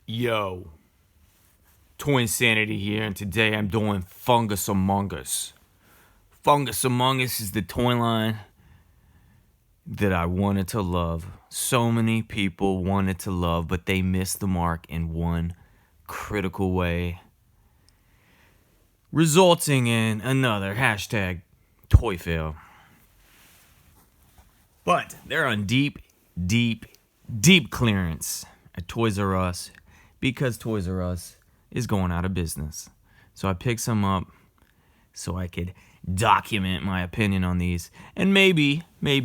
Yo, Toyinsanity here, and today I'm doing Fungus AmungUs. Fungus AmungUs is the toy line that I wanted to love. So many people wanted to love, but they missed the mark in one critical way, resulting in another hashtag toyfail. But they're on deep clearance at Toys R Us because Toys R Us is going out of business. So I picked some up so I could document my opinion on these and maybe,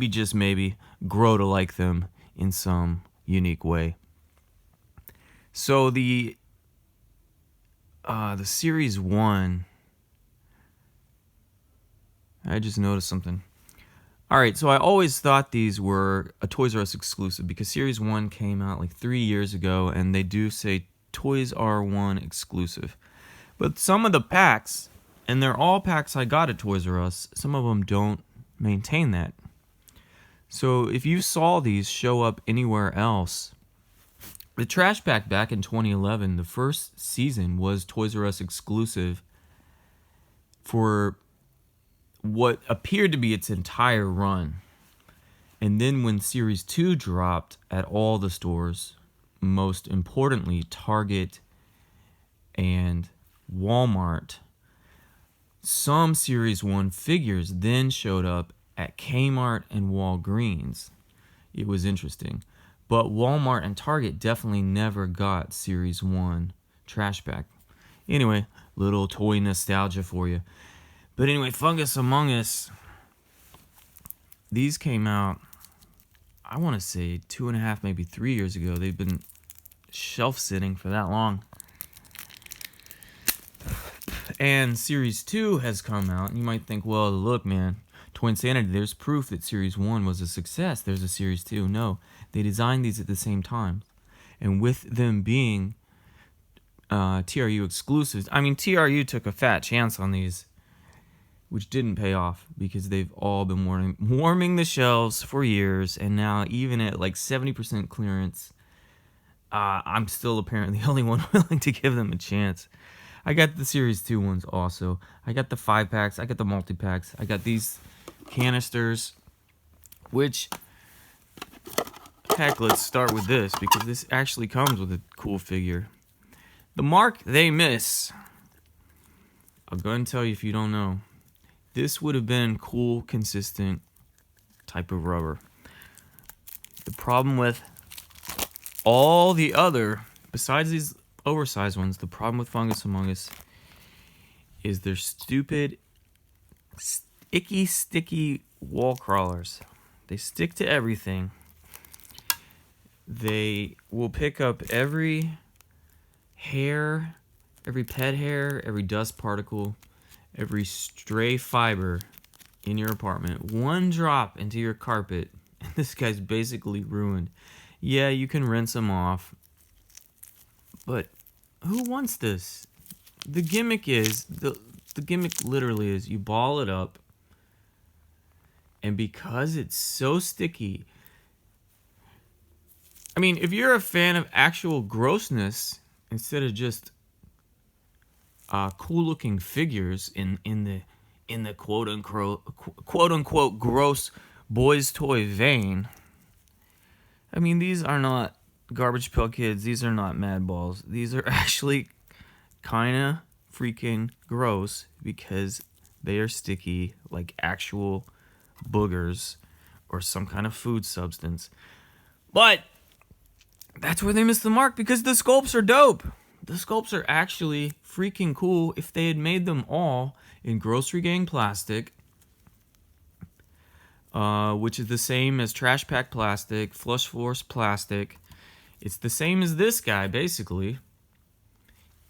just maybe, grow to like them in some unique way. So the Series 1, I just noticed something. Alright, so I always thought these were a Toys R Us exclusive because Series 1 came out like 3 years ago and they do say Toys R 1 exclusive. But some of the packs, and they're all packs I got at Toys R Us, some of them don't maintain that. So if you saw these show up anywhere else, the trash pack back in 2011, the first season was Toys R Us exclusive for what appeared to be its entire run. And then when Series 2 dropped at all the stores, most importantly Target and Walmart, some Series 1 figures then showed up at Kmart and Walgreens. It was interesting. But Walmart and Target definitely never got Series 1 trash pack. Anyway, little toy nostalgia for you. But anyway, Fungus AmungUs, these came out, I want to say 2.5, maybe 3 years ago. They've been shelf sitting for that long. And Series 2 has come out, and you might think, well, look, man, Toyinsanity, there's proof that Series 1 was a success. There's a Series 2. No, they designed these at the same time. And with them being TRU exclusives, I mean, TRU took a fat chance on these, which didn't pay off because they've all been warming the shelves for years, and now even at like 70% clearance, I'm still apparently the only one willing to give them a chance. I got the Series 2 ones also. I got the 5-packs. I got the multi-packs. I got these canisters, which, heck, let's start with this because this actually comes with a cool figure. The mark they miss, I'll go ahead and tell you if you don't know. This would have been cool, consistent type of rubber. The problem with all the other, besides these oversized ones, the problem with Fungus AmungUs is they're stupid, icky, sticky wall crawlers. They stick to everything. They will pick up every hair, every pet hair, every dust particle, every stray fiber in your apartment. One drop into your carpet, and this guy's basically ruined. Yeah, you can rinse him off, but who wants this? The gimmick is, the gimmick literally is you ball it up, and because it's so sticky, I mean, if you're a fan of actual grossness instead of just cool looking figures in the quote unquote gross boys toy vein, I mean, these are not Garbage Pail Kids, these are not Mad Balls. These are actually kind of freaking gross because they are sticky like actual boogers or some kind of food substance. But that's where they missed the mark because the sculpts are dope. The sculpts are actually freaking cool. If they had made them all in Grocery Gang plastic, which is the same as Trash Pack plastic, Flush Force plastic, it's the same as this guy, basically.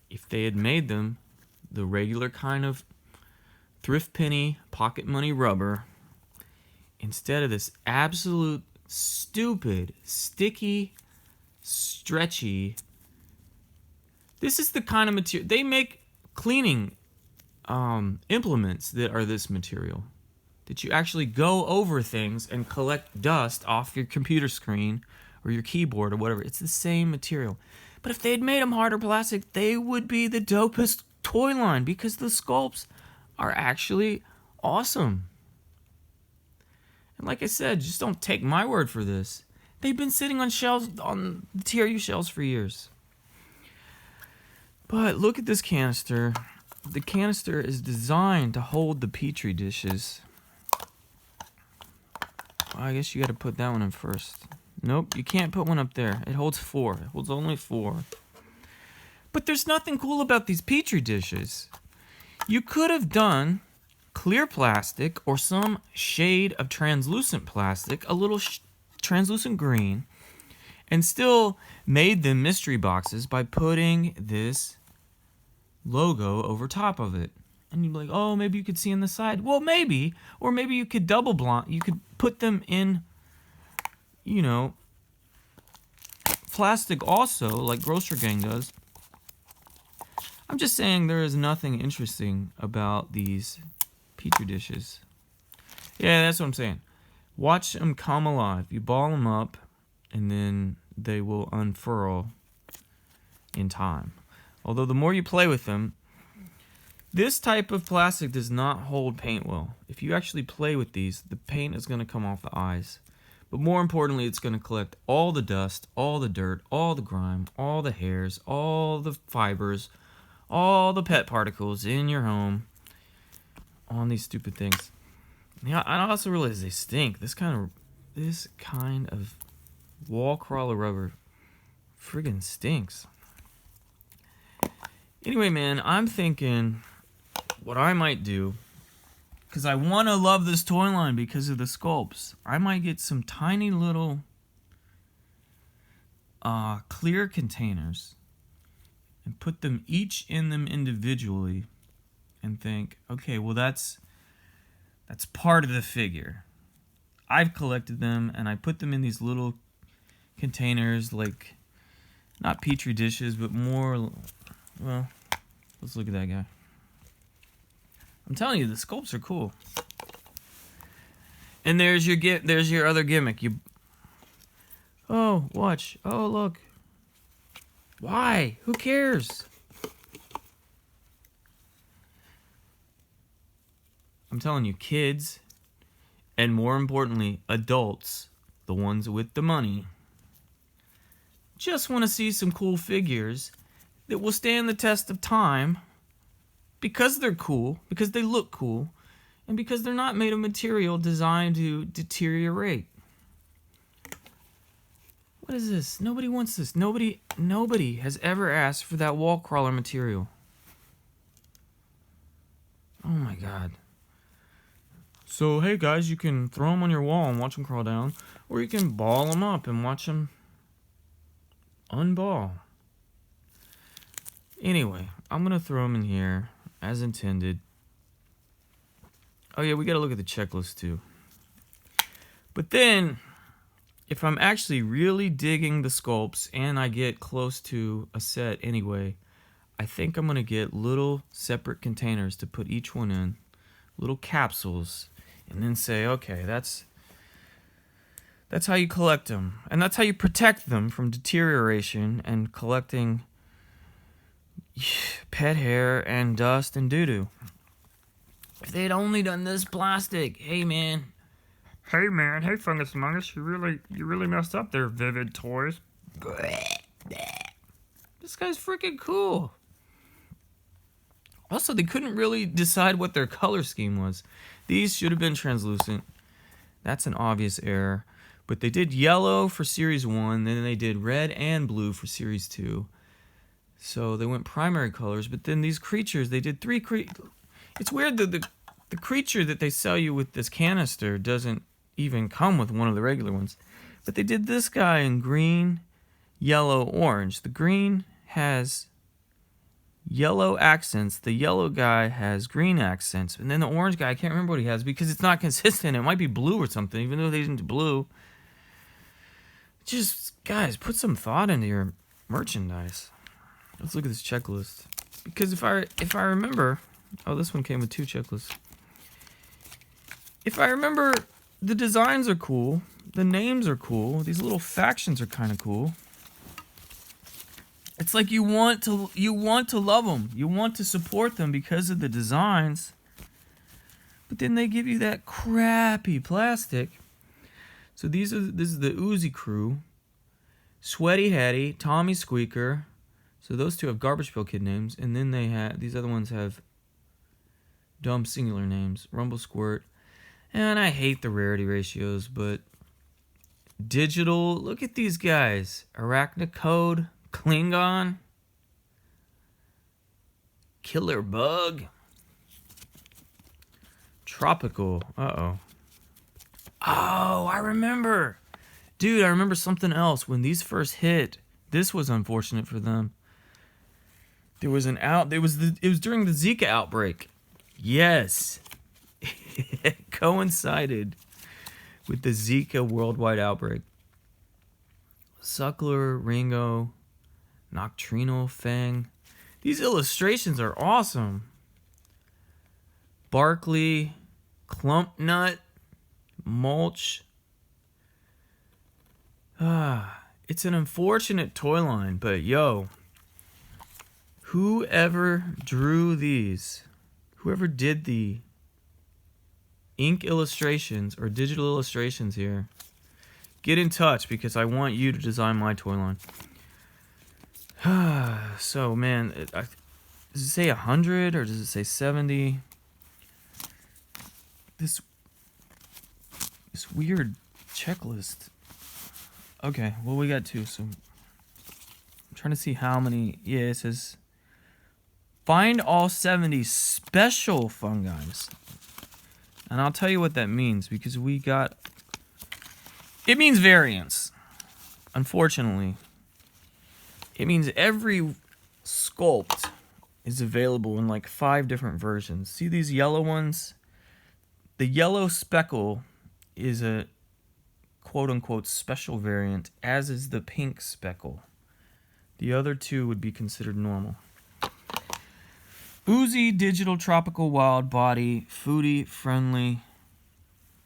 If they had made them the regular kind of thrift penny, pocket money rubber, instead of this absolute stupid, sticky, stretchy, this is the kind of material they make cleaning implements that are this material. That you actually go over things and collect dust off your computer screen or your keyboard or whatever. It's the same material. But if they'd made them harder plastic, they would be the dopest toy line because the sculpts are actually awesome. And like I said, just don't take my word for this. They've been sitting on shelves, on the TRU shelves for years. But look at this canister. The canister is designed to hold the Petri dishes. Well, I guess you got to put that one in first. Nope, you can't put one up there. It holds 4. It holds only 4. But there's nothing cool about these Petri dishes. You could have done clear plastic or some shade of translucent plastic, a little translucent green, and still made them mystery boxes by putting this logo over top of it. And you'd be like, oh, maybe you could see on the side. Well, maybe. Or maybe you could double blind. You could put them in, you know, plastic also, like Grocery Gang does. I'm just saying there is nothing interesting about these Petri dishes. Yeah, that's what I'm saying. Watch them come alive. You ball them up, and then they will unfurl in time. Although the more you play with them, this type of plastic does not hold paint well. If you actually play with these, the paint is going to come off the eyes. But more importantly, it's going to collect all the dust, all the dirt, all the grime, all the hairs, all the fibers, all the pet particles in your home on these stupid things. Yeah, I also realize they stink. This kind of wall crawler rubber friggin' stinks. Anyway, man, I'm thinking what I might do, because I want to love this toy line because of the sculpts. I might get some tiny little clear containers and put them each in them individually and think, okay, well that's part of the figure. I've collected them and I put them in these little containers, like not petri dishes, but more, well, let's look at that guy. I'm telling you, the sculpts are cool. And there's your other gimmick. Oh, watch. Oh, look. Why? Who cares? I'm telling you, kids, and more importantly, adults, the ones with the money, just want to see some cool figures that will stand the test of time because they're cool, because they look cool, and because they're not made of material designed to deteriorate. What is this? Nobody wants this. Nobody has ever asked for that wall crawler material. Oh my God. So, hey guys, you can throw them on your wall and watch them crawl down, or you can ball them up and watch them unball. Anyway, I'm going to throw them in here as intended. Oh yeah, we got to look at the checklist too. But then, if I'm actually really digging the sculpts and I get close to a set anyway, I think I'm going to get little separate containers to put each one in, little capsules, and then say, okay, that's how you collect them. And that's how you protect them from deterioration and collecting pet hair and dust and doo-doo. If they'd only done this plastic, hey man, hey Fungus AmungUs, you really messed up there, Vivid Toys. This guy's freaking cool. Also, they couldn't really decide what their color scheme was. These should have been translucent. That's an obvious error. But they did yellow for Series 1, then they did red and blue for Series 2. So they went primary colors, but then these creatures, they did 3 It's weird that the creature that they sell you with this canister doesn't even come with one of the regular ones. But they did this guy in green, yellow, orange. The green has yellow accents. The yellow guy has green accents. And then the orange guy, I can't remember what he has because it's not consistent. It might be blue or something, even though they didn't do blue. Just, guys, put some thought into your merchandise. Let's look at this checklist. Because if I remember... Oh, this one came with 2 checklists. If I remember, the designs are cool. The names are cool. These little factions are kind of cool. It's like you want to love them. You want to support them because of the designs. But then they give you that crappy plastic. So this is the Uzi crew. Sweaty Hattie, Tommy Squeaker. So those two have Garbage Pail Kid names. And then these other ones have dumb singular names. Rumble Squirt. And I hate the rarity ratios, but digital, look at these guys. Arachnocode, Klingon, Killer Bug, Tropical. Oh, I remember. Dude, I remember something else. When these first hit, this was unfortunate for them. There was it was during the Zika outbreak. Yes. It coincided with the Zika worldwide outbreak. Suckler, Ringo, Nocturnal, Fang. These illustrations are awesome. Barkley, Clump Nut, Mulch. It's an unfortunate toy line, but yo, whoever drew these, whoever did the ink illustrations or digital illustrations here, get in touch because I want you to design my toy line. So, man, does it say 100 or does it say 70? This weird checklist. Okay, well, we got two, so I'm trying to see how many. Yeah, it says find all 70 special fungi. And I'll tell you what that means, because it means variants, unfortunately. It means every sculpt is available in like 5 different versions. See these yellow ones? The yellow speckle is a quote-unquote special variant, as is the pink speckle. The other two would be considered normal. Uzi, Digital, Tropical, Wild, Body, Foodie, Friendly.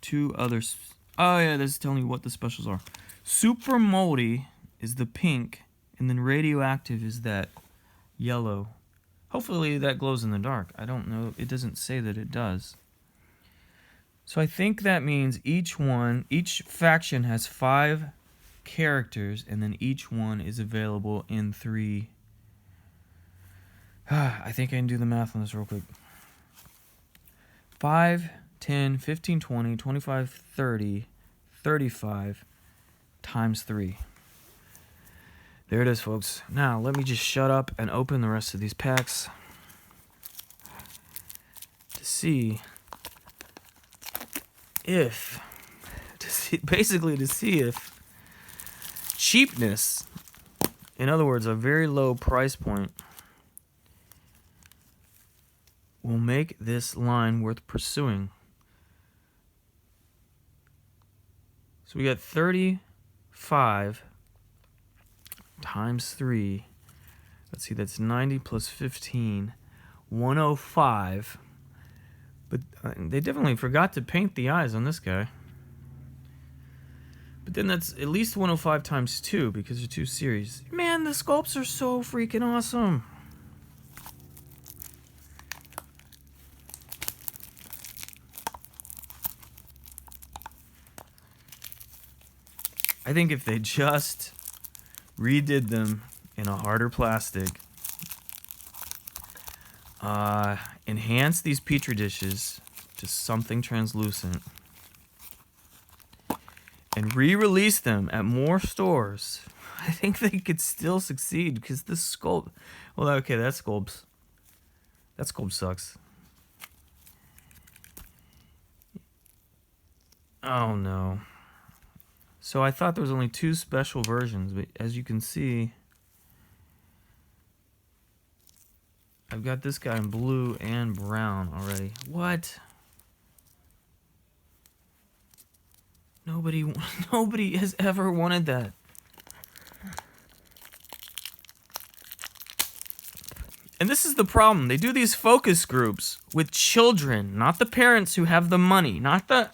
2 others. Oh yeah, this is telling you what the specials are. Super Moldy is the pink, and then Radioactive is that yellow. Hopefully that glows in the dark. I don't know. It doesn't say that it does. So I think that means each faction has 5 characters, and then each one is available in 3. I think I can do the math on this real quick. 5, 10, 15, 20, 25, 30, 35 times 3. There it is, folks. Now, let me just shut up and open the rest of these packs to see if cheapness, in other words, a very low price point, will make this line worth pursuing. So we got 35 times 3. Let's see, that's 90 plus 15, 105. But they definitely forgot to paint the eyes on this guy. But then that's at least 105 times 2 because they're 2 series. Man, the sculpts are so freaking awesome. I think if they just redid them in a harder plastic, enhance these petri dishes to something translucent, and re-release them at more stores, I think they could still succeed, because this sculpt... Well, okay, that sculpt sucks. Oh, no. So I thought there was only 2 special versions, but as you can see, I've got this guy in blue and brown already. What? Nobody has ever wanted that. And this is the problem. They do these focus groups with children, not the parents who have the money, not the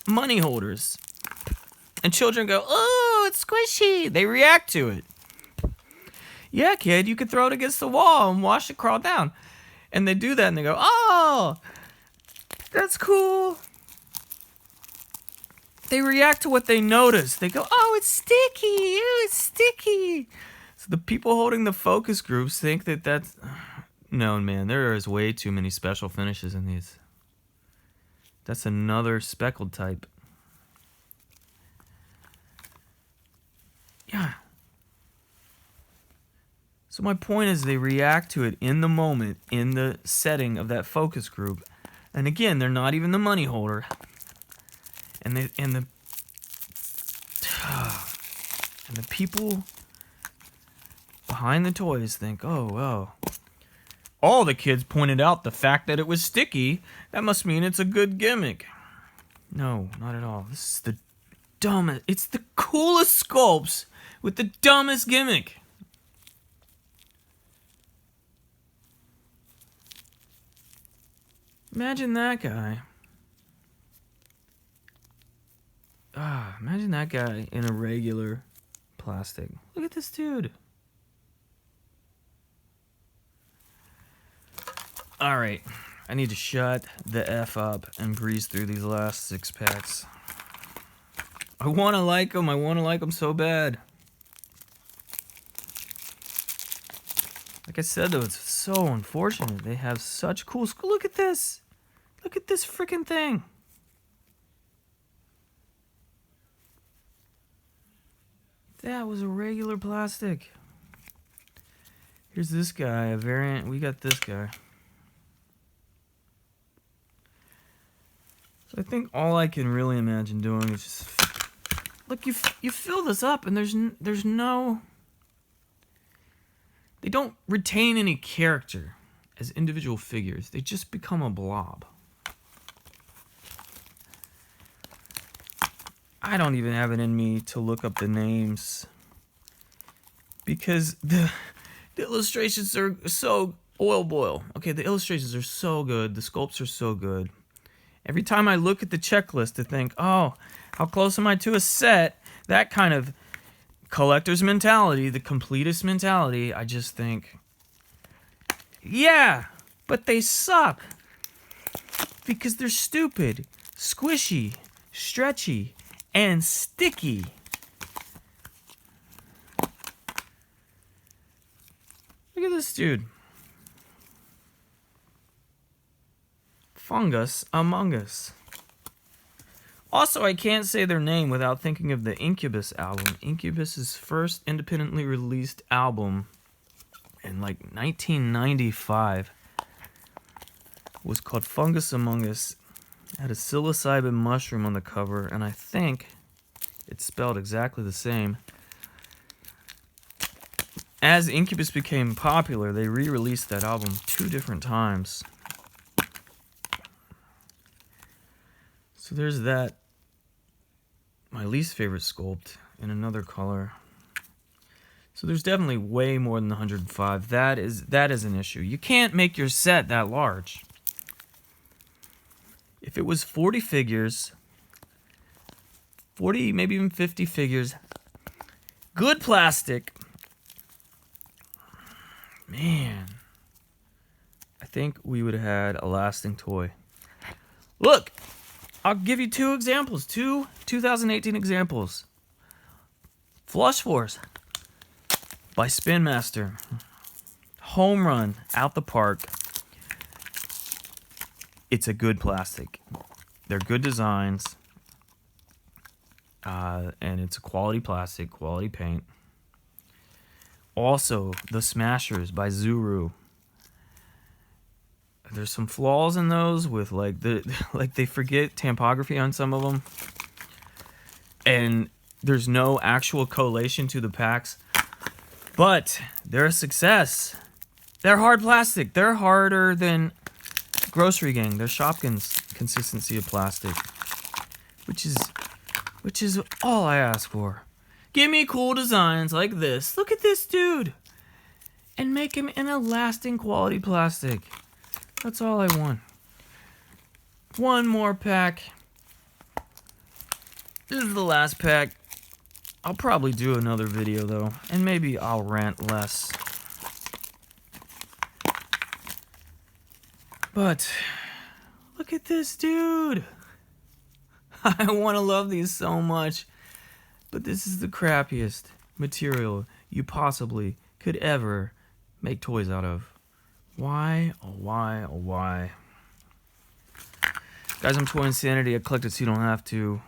money holders. And children go, oh, it's squishy. They react to it. yeah, kid, you could throw it against the wall and watch it crawl down. And they do that and they go, oh, that's cool. They react to what they notice. They go, oh, it's sticky. Ew, it's sticky. So the people holding the focus groups think that that's... No, man, there is way too many special finishes in these. That's another speckled type. Yeah. So my point is they react to it in the moment, in the setting of that focus group. And again, they're not even the money holder. And the people behind the toys think, oh, well, all the kids pointed out the fact that it was sticky. That must mean it's a good gimmick. No, not at all. This is the dumbest. It's the coolest sculpts with the dumbest gimmick. Imagine that guy. Imagine that guy in a regular plastic. Look at this dude. Alright, I need to shut the F up and breeze through these last 6 packs. I want to like them. I want to like them so bad. Like I said, though, it's so unfortunate. They have such cool... Look at this. Look at this freaking thing. That was a regular plastic. Here's this guy, a variant. We got this guy. So I think all I can really imagine doing is just... Look, you fill this up and there's no... They don't retain any character as individual figures. They just become a blob. I don't even have it in me to look up the names because the illustrations are so oil boil. Okay, the illustrations are so good. The sculpts are so good. Every time I look at the checklist to think, oh, how close am I to a set? That kind of collector's mentality, the completist mentality, I just think, yeah, but they suck because they're stupid, squishy, stretchy, and sticky. Look at this dude. Fungus AmungUs. Also, I can't say their name without thinking of the Incubus album. Incubus's first independently released album in like 1995 was called Fungus AmungUs. It had a psilocybin mushroom on the cover, and I think it's spelled exactly the same. As Incubus became popular, they re-released that album 2 different times. So there's that. My least favorite sculpt in another color. So there's definitely way more than 105. That is an issue. You can't make your set that large. If it was 40 figures, 40, maybe even 50 figures, good plastic, man, I think we would have had a lasting toy. Look! I'll give you 2 examples, 2 2018 examples. Flush Force by Spin Master. Home run out the park. It's a good plastic. They're good designs. And it's a quality plastic, quality paint. Also, the Smashers by Zuru. There's some flaws in those with like they forget tampography on some of them, and there's no actual collation to the packs, but they're a success. They're hard plastic. They're harder than Grocery Gang. They're Shopkins consistency of plastic, which is all I ask for. Give me cool designs like this. Look at this dude, and make him in a lasting quality plastic. That's all I want. One more pack. This is the last pack. I'll probably do another video though, and maybe I'll rant less. But look at this dude. I want to love these so much, but this is the crappiest material you possibly could ever make toys out of. Why? Oh, why? Oh, why? Guys, I'm Toyinsanity. I collected so you don't have to.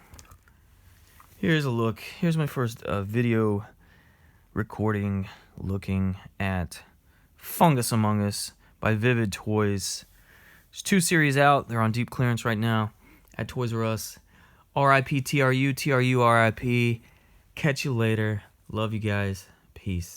Here's a look. Here's my first video recording looking at Fungus AmungUs by Vivid Toys. There's 2 series out. They're on deep clearance right now at Toys R Us. R.I.P. TRU, TRU, R.I.P. Catch you later. Love you guys. Peace.